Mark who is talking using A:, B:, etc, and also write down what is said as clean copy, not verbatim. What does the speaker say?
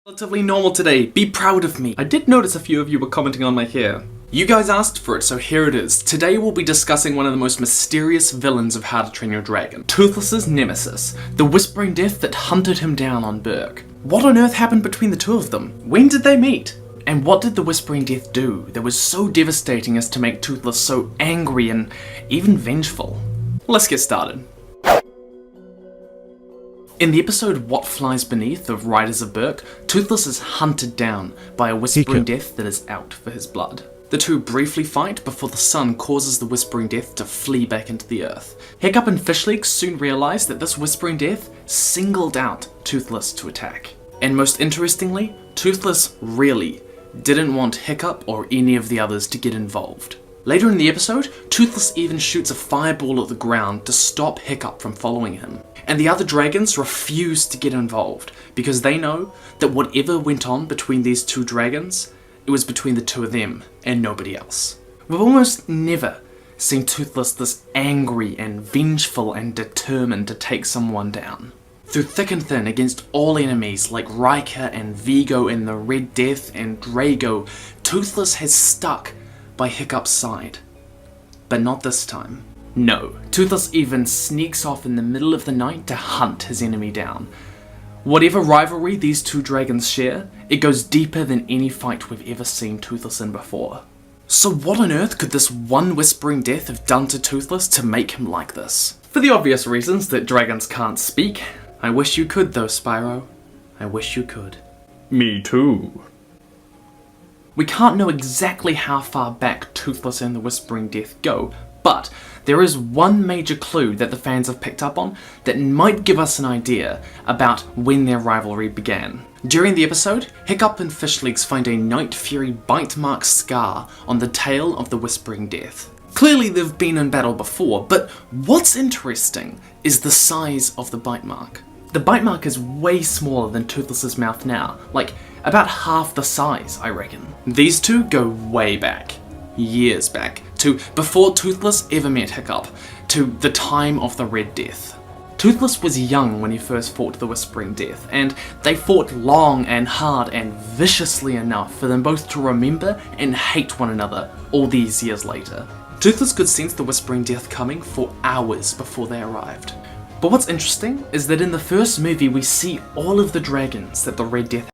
A: Relatively normal today, be proud of me. I did notice a few of you were commenting on my hair. You guys asked for it, so here it is. Today we'll be discussing one of the most mysterious villains of How to Train Your Dragon. Toothless's nemesis, the Whispering Death that hunted him down on Berk. What on earth happened between the two of them? When did they meet? And what did the Whispering Death do that was so devastating as to make Toothless so angry and even vengeful? Let's get started. In the episode What Flies Beneath of Riders of Berk, Toothless is hunted down by a Whispering Death that is out for his blood. The two briefly fight before the sun causes the Whispering Death to flee back into the earth. Hiccup and Fishlegs soon realise that this Whispering Death singled out Toothless to attack. And most interestingly, Toothless really didn't want Hiccup or any of the others to get involved. Later in the episode, Toothless even shoots a fireball at the ground to stop Hiccup from following him. And the other dragons refuse to get involved because they know that whatever went on between these two dragons, it was between the two of them and nobody else. We've almost never seen Toothless this angry and vengeful and determined to take someone down. Through thick and thin against all enemies like Riker and Vigo and the Red Death and Drago, Toothless has stuck by Hiccup's side. But not this time. No, Toothless even sneaks off in the middle of the night to hunt his enemy down. Whatever rivalry these two dragons share, it goes deeper than any fight we've ever seen Toothless in before. So what on earth could this one Whispering Death have done to Toothless to make him like this? For the obvious reasons that dragons can't speak. I wish you could though, Spyro. I wish you could.
B: Me too.
A: We can't know exactly how far back Toothless and the Whispering Death go, but there is one major clue that the fans have picked up on that might give us an idea about when their rivalry began. During the episode, Hiccup and Fishlegs find a Night Fury bite mark scar on the tail of the Whispering Death. Clearly they've been in battle before, but what's interesting is the size of the bite mark. The bite mark is way smaller than Toothless's mouth now, like about half the size, I reckon. These two go way back, years back, to before Toothless ever met Hiccup, to the time of the Red Death. Toothless was young when he first fought the Whispering Death, and they fought long and hard and viciously enough for them both to remember and hate one another all these years later. Toothless could sense the Whispering Death coming for hours before they arrived. But what's interesting is that in the first movie we see all of the dragons that the Red Death